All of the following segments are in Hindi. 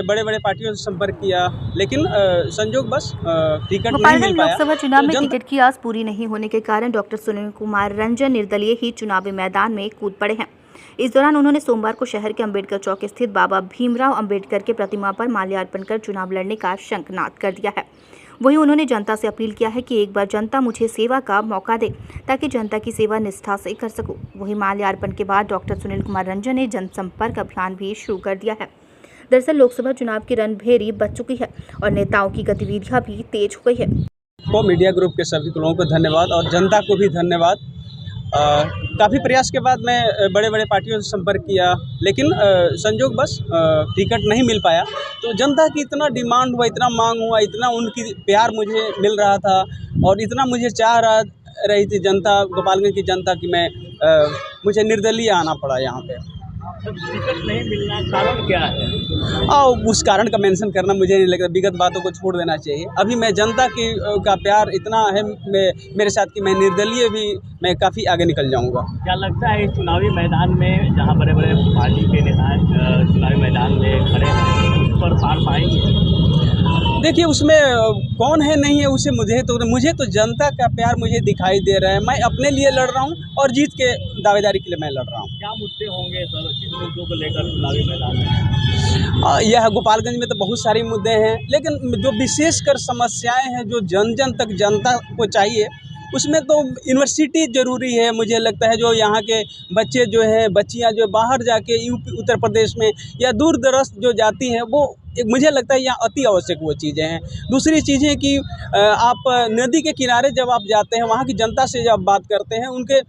बड़े बड़े पार्टियों से संपर्क किया, लेकिन संजोगवश टिकट नहीं गोपालगंज मिल पाया। लोकसभा चुनाव में तो टिकट की आस पूरी नहीं होने के कारण डॉक्टर सुनील कुमार रंजन निर्दलीय ही चुनावी मैदान में कूद पड़े हैं। इस दौरान उन्होंने सोमवार को शहर के अंबेडकर चौक स्थित बाबा भीमराव अंबेडकर के प्रतिमा पर माल्यार्पण कर चुनाव लड़ने का शंखनाद कर दिया है। वहीं उन्होंने जनता से अपील किया है कि एक बार जनता मुझे सेवा का मौका दे ताकि जनता की सेवा निष्ठा से कर सकूं। वहीं माल्यार्पण के बाद डॉक्टर सुनील कुमार रंजन ने जनसंपर्क अभियान भी शुरू कर दिया है। दरअसल लोकसभा चुनाव की रणभेरी बच चुकी है और नेताओं की गतिविधियां भी तेज हो गई है। को मीडिया ग्रुप के सभी लोगों को धन्यवाद और जनता को भी धन्यवाद। काफ़ी प्रयास के बाद मैं बड़े बड़े पार्टियों से संपर्क किया, लेकिन संजोगवश टिकट नहीं मिल पाया। तो जनता की इतना डिमांड हुआ, इतना मांग हुआ, इतना उनकी प्यार मुझे मिल रहा था और इतना मुझे चाह रही थी जनता, गोपालगंज की जनता की मुझे निर्दलीय आना पड़ा यहाँ पे। टिकट नहीं मिलना कारण क्या है? उस कारण का मेंशन करना मुझे नहीं लगता, विगत बातों को छोड़ देना चाहिए। अभी मैं जनता का प्यार इतना है मेरे साथ कि मैं निर्दलीय भी मैं काफ़ी आगे निकल जाऊंगा। क्या लगता है इस चुनावी मैदान में जहां बड़े बड़े पार्टी के नेता चुनावी मैदान में खड़े हैं, उस पर पार पाएंगे? देखिए, उसमें कौन है नहीं है उसे मुझे तो जनता का प्यार मुझे दिखाई दे रहा है। मैं अपने लिए लड़ रहा हूँ और जीत के दावेदारी के लिए मैं लड़ रहा हूँ। क्या मुद्दे होंगे सर किस मुद्दों को लेकर चुनावी मैदान में? यह गोपालगंज में तो बहुत सारे मुद्दे हैं, लेकिन जो विशेषकर समस्याएं हैं जो जन तक जनता को चाहिए, उसमें तो यूनिवर्सिटी ज़रूरी है। मुझे लगता है जो यहाँ के बच्चे जो हैं, बच्चियाँ जो बाहर जाके यूपी उत्तर प्रदेश में या दूर दराज जो जाती हैं, वो मुझे लगता है यहाँ अति आवश्यक वो चीज़ें हैं। दूसरी चीज़ें कि आप नदी के किनारे जब आप जाते हैं, वहाँ की जनता से जब बात करते हैं, उनके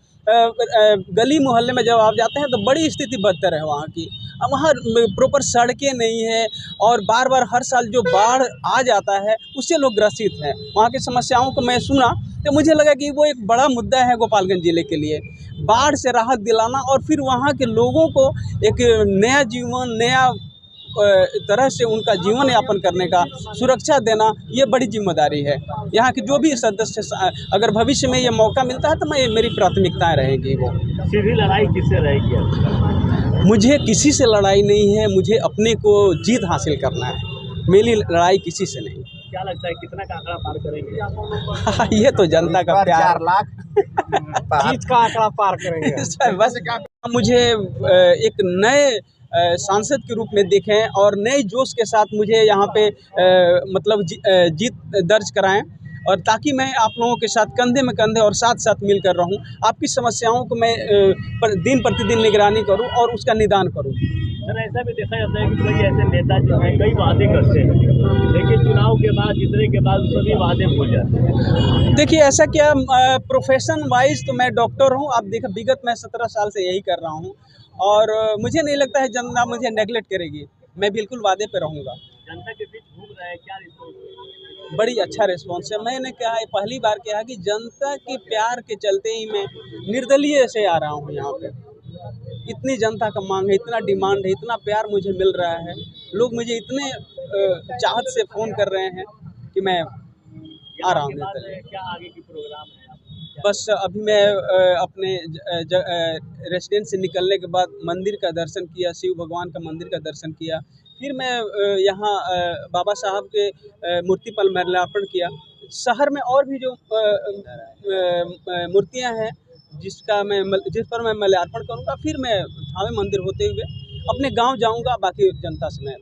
गली मोहल्ले में जब आप जाते हैं तो बड़ी स्थिति बदतर है वहाँ की। अब वहाँ प्रॉपर सड़कें नहीं है और बार बार हर साल जो बाढ़ आ जाता है उससे लोग ग्रसित हैं। वहाँ की समस्याओं को मैं सुना तो मुझे लगा कि वो एक बड़ा मुद्दा है गोपालगंज ज़िले के लिए। बाढ़ से राहत दिलाना और फिर वहाँ के लोगों को एक नया जीवन, नया तरह से उनका जीवन यापन करने का सुरक्षा देना, ये बड़ी जिम्मेदारी है। यहाँ के जो भी सदस्य, अगर भविष्य में ये मौका मिलता है तो मेरी प्राथमिकताएं रहेंगी। वो सीधी लड़ाई किससे रहेगी? मुझे किसी से लड़ाई नहीं है, मुझे अपने को जीत हासिल करना है। मेरी लड़ाई किसी से नहीं। क्या लगता है कितना का आंकड़ा पार करेंगे? ये तो जनता का प्यार। 4 लाख जीत का आंकड़ा पार करेंगे। बस मुझे एक नए सांसद के रूप में देखें और नए जोश के साथ मुझे यहाँ पे मतलब जीत दर्ज कराएं, और ताकि मैं आप लोगों के साथ कंधे में कंधे और साथ साथ मिलकर रहूं। आपकी समस्याओं को मैं दिन प्रतिदिन निगरानी करूं और उसका निदान करूं। सर, ऐसा भी देखा जाता है कि कई ऐसे नेता जो हैं कई वादे करते हैं, लेकिन चुनाव के बाद जीतने के बाद सभी वादे भूल जाते हैं। देखिए, ऐसा क्या, प्रोफेशन वाइज तो मैं डॉक्टर हूँ। आप देखिए, विगत मैं 17 साल से यही कर रहा हूँ और मुझे नहीं लगता है जनता मुझे नेगलेक्ट करेगी। मैं बिल्कुल वादे पे रहूँगा। जनता के बीच घूम रहे हैं, क्या रिस्पॉन्स? बड़ी अच्छा रिस्पॉन्स है। मैंने कहा, पहली बार कहा कि जनता के प्यार के चलते ही मैं निर्दलीय से आ रहा हूँ यहाँ पे। इतनी जनता का मांग है, इतना डिमांड है, इतना प्यार मुझे मिल रहा है। लोग मुझे इतने चाहत से फ़ोन कर रहे हैं कि मैं आ रहा हूँ निर्दलीय। क्या आगे की प्रोग्राम है? बस अभी मैं अपने रेसिडेंस से निकलने के बाद मंदिर का दर्शन किया, शिव भगवान का मंदिर का दर्शन किया। फिर मैं यहाँ बाबा साहब के मूर्ति पर माल्यार्पण किया। शहर में और भी जो मूर्तियाँ हैं जिस पर मैं माल्यार्पण करूँगा, फिर मैं थावे मंदिर होते हुए अपने गांव जाऊँगा। बाकी जनता से मैं